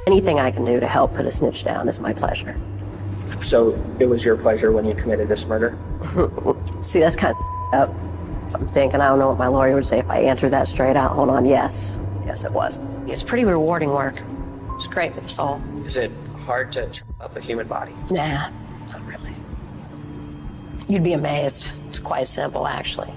Anything I can do to help put a snitch down is my pleasure. So it was your pleasure when you committed this murder? See, that's kind of up. I'm thinking, I don't know what my lawyer would say if I answered that straight out. Hold on, yes. Yes, it was. It's pretty rewarding work. It's great for the soul. Is it hard to chop up a human body? Nah, not really. You'd be amazed. It's quite simple, actually.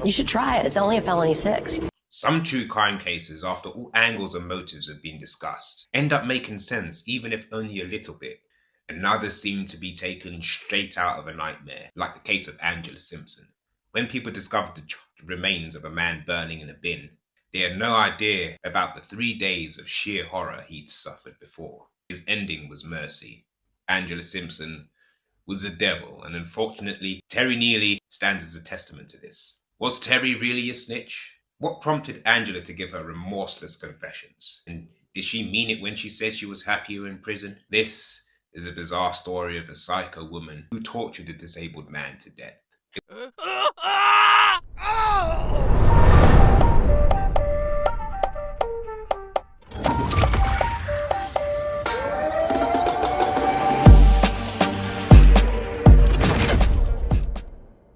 You should try it. It's only a felony 6. Some true crime cases, after all angles and motives have been discussed, end up making sense, even if only a little bit, and others seem to be taken straight out of a nightmare, like the case of Angela Simpson. When people discovered the remains of a man burning in a bin, they had no idea about the 3 days of sheer horror he'd suffered before. His ending was mercy. Angela Simpson was the devil, and unfortunately, Terry Neely stands as a testament to this. Was Terry really a snitch? What prompted Angela to give her remorseless confessions? And did she mean it when she said she was happier in prison? This is a bizarre story of a psycho woman who tortured a disabled man to death.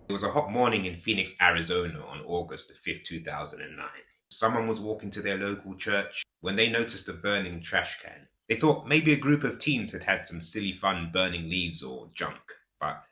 It was a hot morning in Phoenix, Arizona on August the 5th, 2009. Someone was walking to their local church when they noticed a burning trash can. They thought maybe a group of teens had had some silly fun burning leaves or junk, but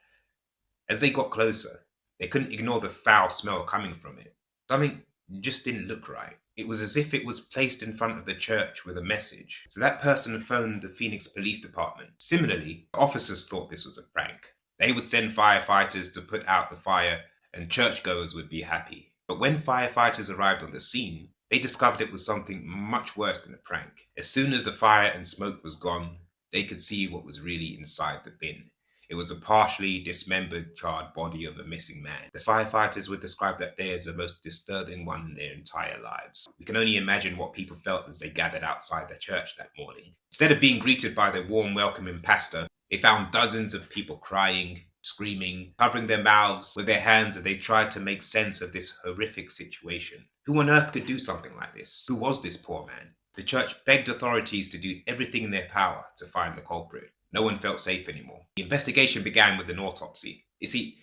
as they got closer, they couldn't ignore the foul smell coming from it. Something just didn't look right. It was as if it was placed in front of the church with a message. So that person phoned the Phoenix Police Department. Similarly, officers thought this was a prank. They would send firefighters to put out the fire and churchgoers would be happy. But when firefighters arrived on the scene, they discovered it was something much worse than a prank. As soon as the fire and smoke was gone, they could see what was really inside the bin. It was a partially dismembered, charred body of a missing man. The firefighters would describe that day as the most disturbing one in their entire lives. We can only imagine what people felt as they gathered outside the church that morning. Instead of being greeted by their warm, welcoming pastor, they found dozens of people crying, screaming, covering their mouths with their hands as they tried to make sense of this horrific situation. Who on earth could do something like this? Who was this poor man? The church begged authorities to do everything in their power to find the culprit. No one felt safe anymore. The investigation began with an autopsy. You see,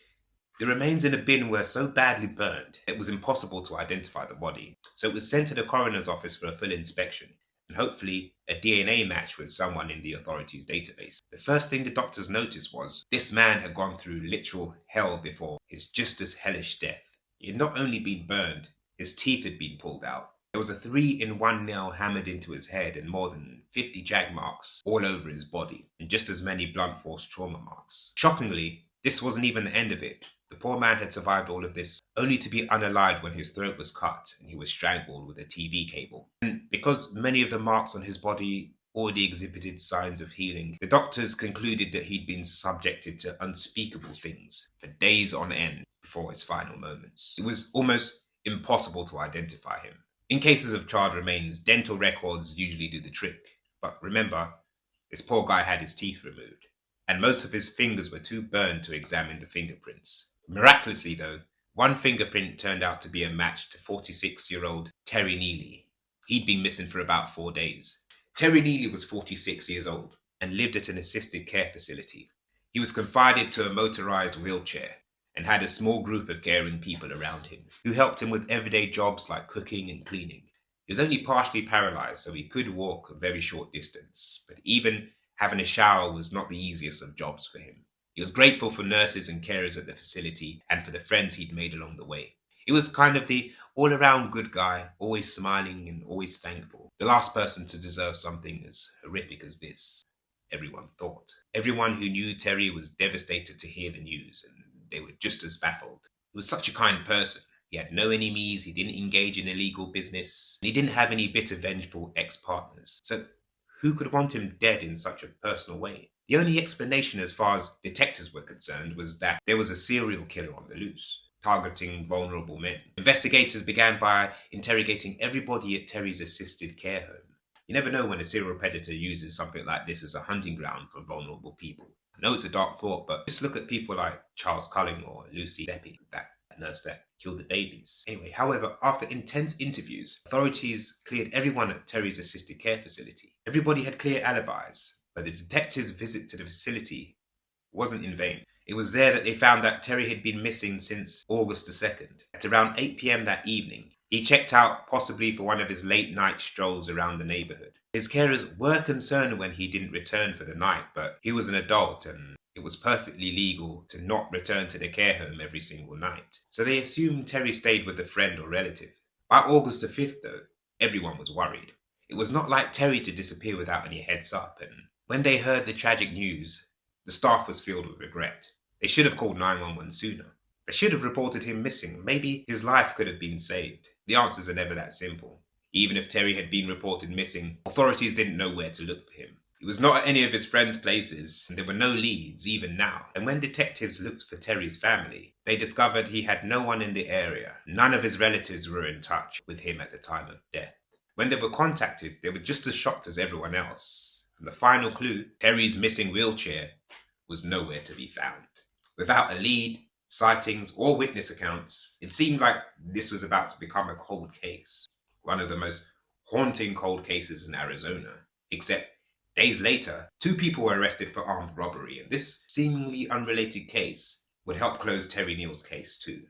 the remains in a bin were so badly burned, it was impossible to identify the body. So it was sent to the coroner's office for a full inspection, and hopefully a DNA match with someone in the authorities' database. The first thing the doctors noticed was this man had gone through literal hell before his just as hellish death. He had not only been burned, his teeth had been pulled out. There was a 3-in-1 nail hammered into his head and more than 50 jag marks all over his body, and just as many blunt force trauma marks. Shockingly, this wasn't even the end of it. The poor man had survived all of this, only to be unalived when his throat was cut and he was strangled with a TV cable. And because many of the marks on his body already exhibited signs of healing, the doctors concluded that he'd been subjected to unspeakable things for days on end before his final moments. It was almost impossible to identify him. In cases of charred remains, dental records usually do the trick. But remember, this poor guy had his teeth removed, and most of his fingers were too burned to examine the fingerprints. Miraculously though, one fingerprint turned out to be a match to 46-year-old Terry Neely. He'd been missing for about 4 days. Terry Neely was 46 years old and lived at an assisted care facility. He was confined to a motorized wheelchair and had a small group of caring people around him who helped him with everyday jobs like cooking and cleaning. He was only partially paralyzed, so he could walk a very short distance, but even having a shower was not the easiest of jobs for him. He was grateful for nurses and carers at the facility and for the friends he'd made along the way. He was kind of the all-around good guy, always smiling and always thankful. The last person to deserve something as horrific as this, everyone thought. Everyone who knew Terry was devastated to hear the news, and they were just as baffled. He was such a kind person. He had no enemies, he didn't engage in illegal business, and he didn't have any bitter, vengeful ex-partners. So who could want him dead in such a personal way? The only explanation as far as detectives were concerned was that there was a serial killer on the loose, targeting vulnerable men. Investigators began by interrogating everybody at Terry's assisted care home. You never know when a serial predator uses something like this as a hunting ground for vulnerable people. I know it's a dark thought, but just look at people like Charles Culling or Lucy Leppy, that nurse that killed the babies. Anyway, however, after intense interviews, authorities cleared everyone at Terry's assisted care facility. Everybody had clear alibis, but the detectives' visit to the facility wasn't in vain. It was there that they found that Terry had been missing since August the 2nd. At around 8 p.m. that evening, he checked out possibly for one of his late-night strolls around the neighborhood. His carers were concerned when he didn't return for the night, but he was an adult and it was perfectly legal to not return to the care home every single night. So they assumed Terry stayed with a friend or relative. By August the 5th, though, everyone was worried. It was not like Terry to disappear without any heads up, and when they heard the tragic news, the staff was filled with regret. They should have called 911 sooner. They should have reported him missing. Maybe his life could have been saved. The answers are never that simple. Even if Terry had been reported missing, authorities didn't know where to look for him. He was not at any of his friends' places, and there were no leads even now. And when detectives looked for Terry's family, they discovered he had no one in the area. None of his relatives were in touch with him at the time of death. When they were contacted, they were just as shocked as everyone else. And the final clue, Terry's missing wheelchair, was nowhere to be found. Without a lead, sightings, or witness accounts, it seemed like this was about to become a cold case. One of the most haunting cold cases in Arizona. Except days later, 2 people were arrested for armed robbery, and this seemingly unrelated case would help close Terry Neal's case too.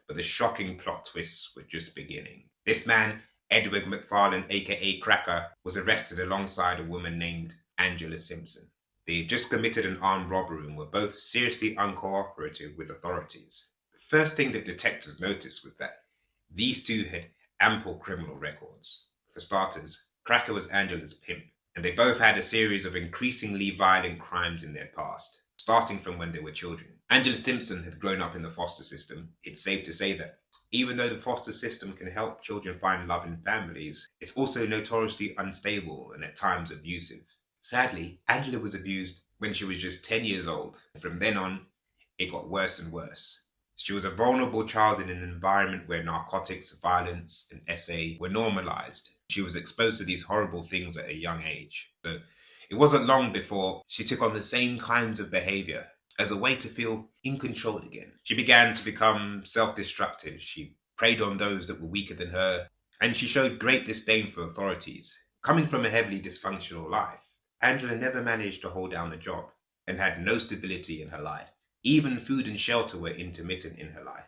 But the shocking plot twists were just beginning. This man, Edward McFarland, aka Cracker, was arrested alongside a woman named Angela Simpson. They had just committed an armed robbery and were both seriously uncooperative with authorities. The first thing that detectives noticed was that these two had ample criminal records. For starters, Cracker was Angela's pimp, and they both had a series of increasingly violent crimes in their past, starting from when they were children. Angela Simpson had grown up in the foster system. It's safe to say that even though the foster system can help children find love in families, it's also notoriously unstable and at times abusive. Sadly, Angela was abused when she was just 10 years old, and from then on, it got worse and worse. She was a vulnerable child in an environment where narcotics, violence, and SA were normalized. She was exposed to these horrible things at a young age. So it wasn't long before she took on the same kinds of behavior as a way to feel in control again. She began to become self-destructive. She preyed on those that were weaker than her, and she showed great disdain for authorities. Coming from a heavily dysfunctional life, Angela never managed to hold down a job and had no stability in her life. Even food and shelter were intermittent in her life.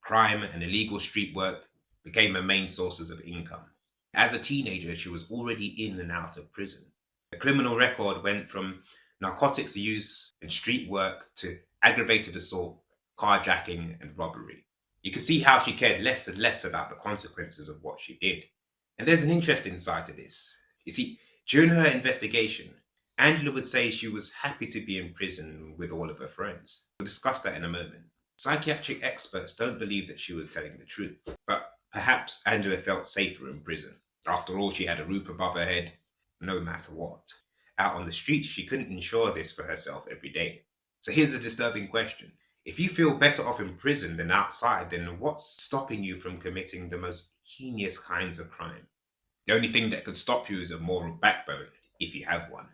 Crime and illegal street work became her main sources of income. As a teenager, she was already in and out of prison. Her criminal record went from narcotics use and street work to aggravated assault, carjacking, and robbery. You can see how she cared less and less about the consequences of what she did. And there's an interesting side to this. You see, during her investigation, Angela would say she was happy to be in prison with all of her friends. We'll discuss that in a moment. Psychiatric experts don't believe that she was telling the truth, but perhaps Angela felt safer in prison. After all, she had a roof above her head, no matter what. Out on the streets, she couldn't ensure this for herself every day. So here's a disturbing question. If you feel better off in prison than outside, then what's stopping you from committing the most heinous kinds of crime? The only thing that could stop you is a moral backbone, if you have one.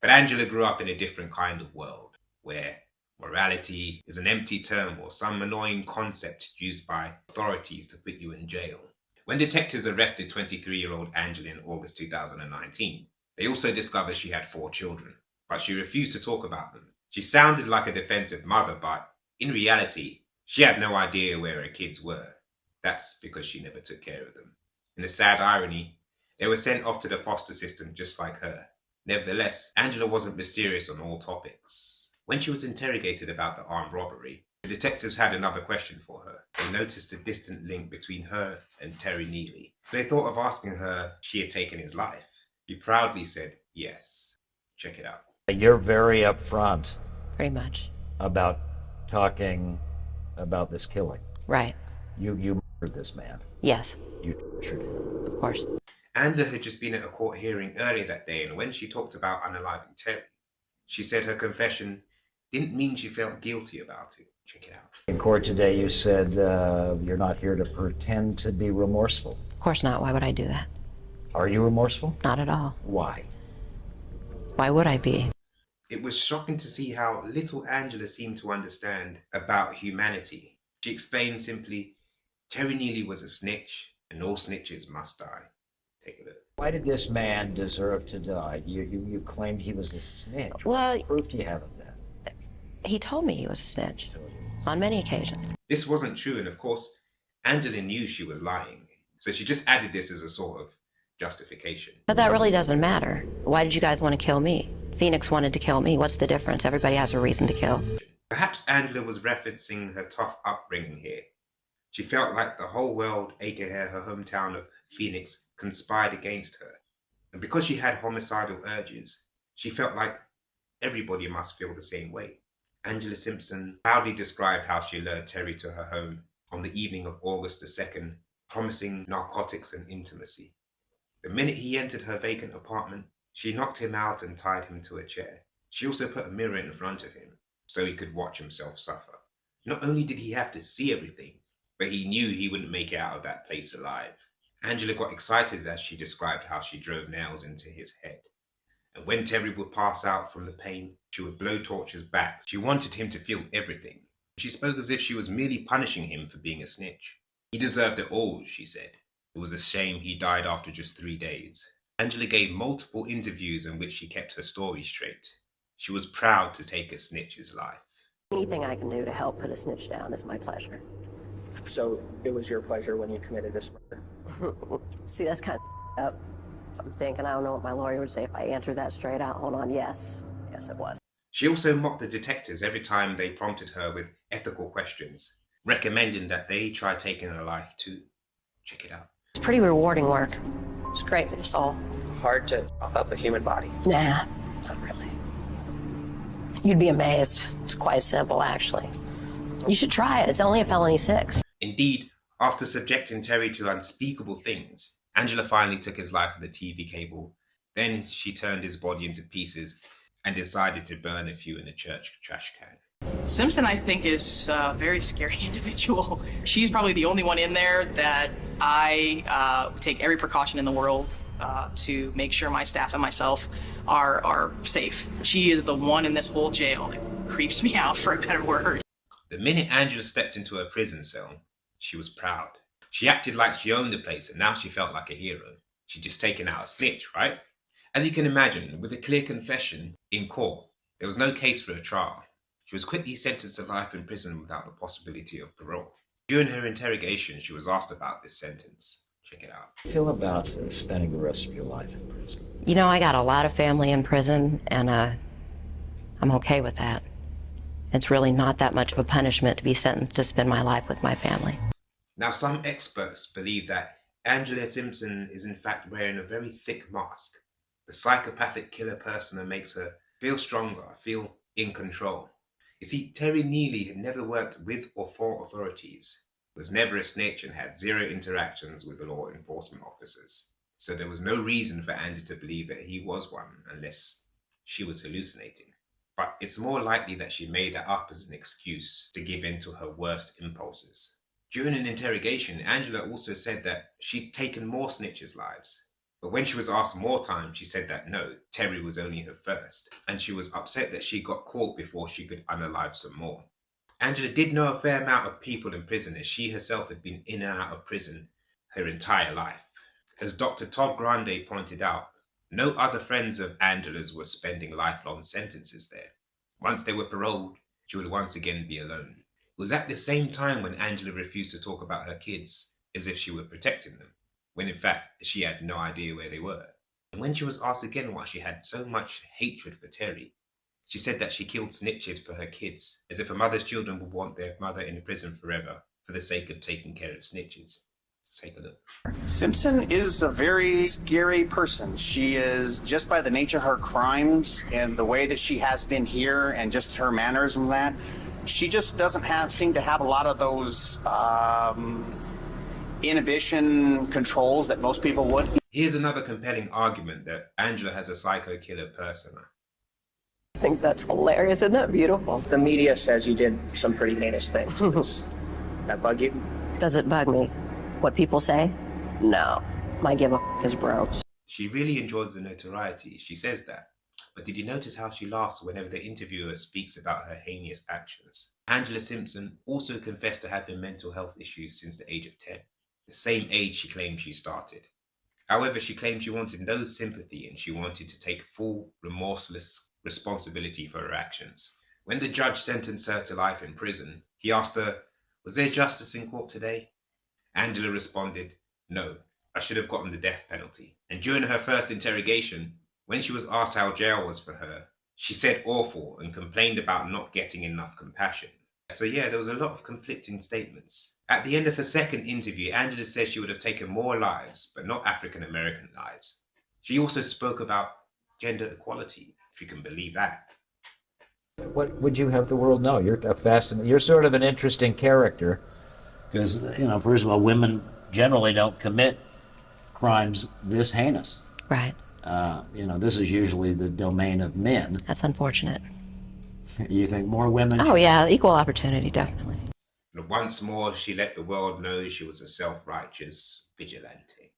But Angela grew up in a different kind of world, where morality is an empty term or some annoying concept used by authorities to put you in jail. When detectives arrested 23-year-old Angela in August 2019, they also discovered she had 4 children, but she refused to talk about them. She sounded like a defensive mother, but in reality, she had no idea where her kids were. That's because she never took care of them. In a sad irony, they were sent off to the foster system just like her. Nevertheless, Angela wasn't mysterious on all topics. When she was interrogated about the armed robbery, the detectives had another question for her. They noticed a distant link between her and Terry Neely. They thought of asking her if she had taken his life. She proudly said yes. Check it out. You're very upfront Pretty much. about talking about this killing. Right. You murdered this man. Yes, You tortured him. of course. Angela had just been at a court hearing earlier that day, and when she talked about unaliving Terry, she said her confession didn't mean she felt guilty about it. Check it out. In court today, you said you're not here to pretend to be remorseful. Of course not. Why would I do that? Are you remorseful? Not at all. Why? Why would I be? It was shocking to see how little Angela seemed to understand about humanity. She explained simply, Terry Neely was a snitch, and all snitches must die. Take a look. Why did this man deserve to die? You claimed he was a snitch. Well, What proof do you have of that? he told me he was a snitch Told you. on many occasions. This wasn't true, and of course, Angela knew she was lying. So she just added this as a sort of justification. But that really doesn't matter. Why did you guys want to kill me? Phoenix wanted to kill me. What's the difference? Everybody has a reason to kill. Perhaps Angela was referencing her tough upbringing here. She felt like the whole world, aka her hometown of Phoenix, conspired against her. And because she had homicidal urges, she felt like everybody must feel the same way. Angela Simpson proudly described how she lured Terry to her home on the evening of August the 2nd, promising narcotics and intimacy. The minute he entered her vacant apartment, she knocked him out and tied him to a chair. She also put a mirror in front of him so he could watch himself suffer. Not only did he have to see everything, but he knew he wouldn't make it out of that place alive. Angela got excited as she described how she drove nails into his head. And when Terry would pass out from the pain, she would blow torches back. She wanted him to feel everything. She spoke as if she was merely punishing him for being a snitch. He deserved it all, she said. It was a shame he died after just 3 days. Angela gave multiple interviews in which she kept her story straight. She was proud to take a snitch's life. Anything I can do to help put a snitch down is my pleasure. So it was your pleasure when you committed this murder? See, that's kind of up. I'm thinking, I don't know what my lawyer would say if I answered that straight out. Hold on, yes. Yes, it was. She also mocked the detectives every time they prompted her with ethical questions, recommending that they try taking her life too. Check it out. It's pretty rewarding work. It's great for the soul. Hard to chop up a human body. Nah, not really. You'd be amazed. It's quite simple, actually. You should try it. It's only a felony 6. Indeed, after subjecting Terry to unspeakable things, Angela finally took his life with a TV cable. Then she turned his body into pieces and decided to burn a few in a church trash can. Simpson, I think, is a very scary individual. She's probably the only one in there that I take every precaution in the world to make sure my staff and myself are safe. She is the one in this whole jail that creeps me out, for a better word. The minute Angela stepped into her prison cell, she was proud. She acted like she owned the place, and now she felt like a hero. She'd just taken out a snitch, right? As you can imagine, with a clear confession in court, there was no case for a trial. She was quickly sentenced to life in prison without the possibility of parole. During her interrogation, she was asked about this sentence. Check it out. How do you feel about spending the rest of your life in prison? You know, I got a lot of family in prison, and I'm okay with that. It's really not that much of a punishment to be sentenced to spend my life with my family. Now, some experts believe that Angela Simpson is in fact wearing a very thick mask. The psychopathic killer persona makes her feel stronger, feel in control. You see, Terry Neely had never worked with or for authorities, was never a snitch, and had 0 interactions with the law enforcement officers. So there was no reason for Andy to believe that he was one, unless she was hallucinating. But it's more likely that she made that up as an excuse to give in to her worst impulses. During an interrogation, Angela also said that she'd taken more snitches' lives. But when she was asked more time, she said that no, Terry was only her first, and she was upset that she got caught before she could unalive some more. Angela did know a fair amount of people in prison, as she herself had been in and out of prison her entire life. As Dr. Todd Grande pointed out, no other friends of Angela's were spending lifelong sentences there. Once they were paroled, she would once again be alone. It was at the same time when Angela refused to talk about her kids, as if she were protecting them, when in fact she had no idea where they were. And when she was asked again why she had so much hatred for Terry, she said that she killed snitches for her kids, as if a mother's children would want their mother in prison forever for the sake of taking care of snitches. Let's take a look. Simpson is a very scary person. She is, just by the nature of her crimes and the way that she has been here and just her manners and that, she just doesn't seem to have a lot of those inhibition controls that most people would. Here's another compelling argument that Angela has a psycho killer persona. I think that's hilarious. Isn't that beautiful? The media says you did some pretty heinous things. Does that bug you? Does it bug me? What people say? No. My give a is broke. She really enjoys the notoriety, she says that. But did you notice how she laughs whenever the interviewer speaks about her heinous actions? Angela Simpson also confessed to having mental health issues since the age of 10, the same age she claimed she started. However, she claimed she wanted no sympathy and she wanted to take full, remorseless responsibility for her actions. When the judge sentenced her to life in prison, he asked her, "Was there justice in court today?" Angela responded, "No, I should have gotten the death penalty." And during her first interrogation, when she was asked how jail was for her, she said awful and complained about not getting enough compassion. So yeah, there was a lot of conflicting statements. At the end of her second interview, Angela said she would have taken more lives, but not African American lives. She also spoke about gender equality, if you can believe that. What would you have the world know? You're sort of an interesting character. Because, first of all, women generally don't commit crimes this heinous. Right. This is usually the domain of men. That's unfortunate. You think more women? Oh, yeah, equal opportunity, definitely. And once more, she let the world know she was a self-righteous vigilante.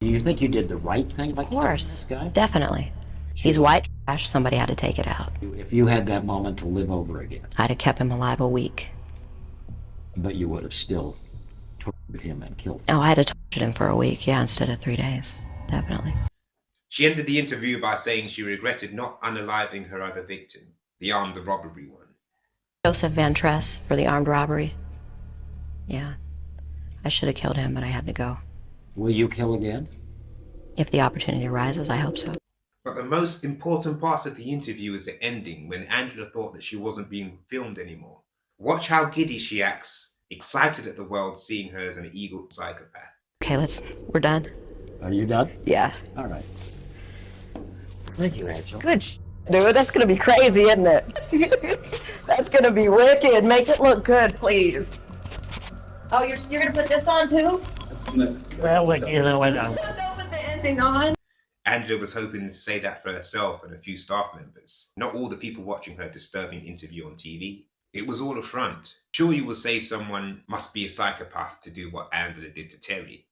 Do you think you did the right thing by Of course. killing this guy? Definitely. He's white trash. Somebody had to take it out. If you had that moment to live over again, I'd have kept him alive a week. but you would have still tortured him and killed him. Oh, I'd have tortured him for a week, yeah, instead of 3 days. Definitely. She ended the interview by saying she regretted not unaliving her other victim, the armed robbery one. Joseph Van Tress for the armed robbery. Yeah. I should have killed him, but I had to go. Will you kill again? If the opportunity arises, I hope so. But the most important part of the interview is the ending, when Angela thought that she wasn't being filmed anymore. Watch how giddy she acts, excited at the world seeing her as an evil psychopath. Okay, we're done. Are you done? Yeah. All right. Thank you, Angela. Good dude, that's gonna be crazy, isn't it? That's gonna be wicked. Make it look good, please. Oh, you're gonna put this on too? Well, what? Don't put the ending on. Angela was hoping to say that for herself and a few staff members, not all the people watching her disturbing interview on TV. It was all a front. Sure, you will say someone must be a psychopath to do what Angela did to Terry,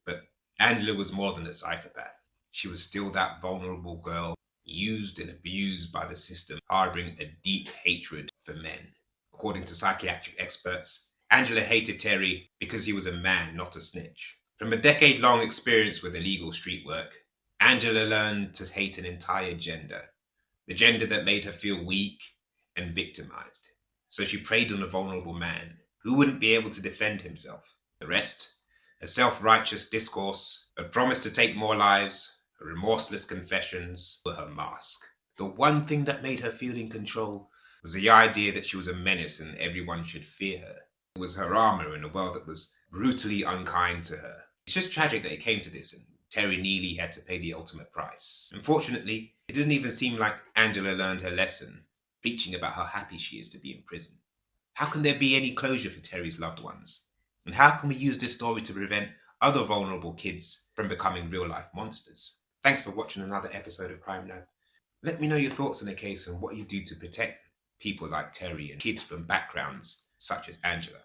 but Angela was more than a psychopath. She was still that vulnerable girl, used and abused by the system, harboring a deep hatred for men. According to psychiatric experts, Angela hated Terry because he was a man, not a snitch. From a decade-long experience with illegal street work, Angela learned to hate an entire gender, the gender that made her feel weak and victimized. So she preyed on a vulnerable man who wouldn't be able to defend himself. The rest, a self-righteous discourse, a promise to take more lives, her remorseless confessions, were her mask. The one thing that made her feel in control was the idea that she was a menace and everyone should fear her. It was her armor in a world that was brutally unkind to her. It's just tragic that it came to this, and Terry Neely had to pay the ultimate price. Unfortunately, it doesn't even seem like Angela learned her lesson, preaching about how happy she is to be in prison. How can there be any closure for Terry's loved ones? And how can we use this story to prevent other vulnerable kids from becoming real-life monsters? Thanks for watching another episode of Crime Lab. Let me know your thoughts on the case and what you do to protect people like Terry and kids from backgrounds such as Angela.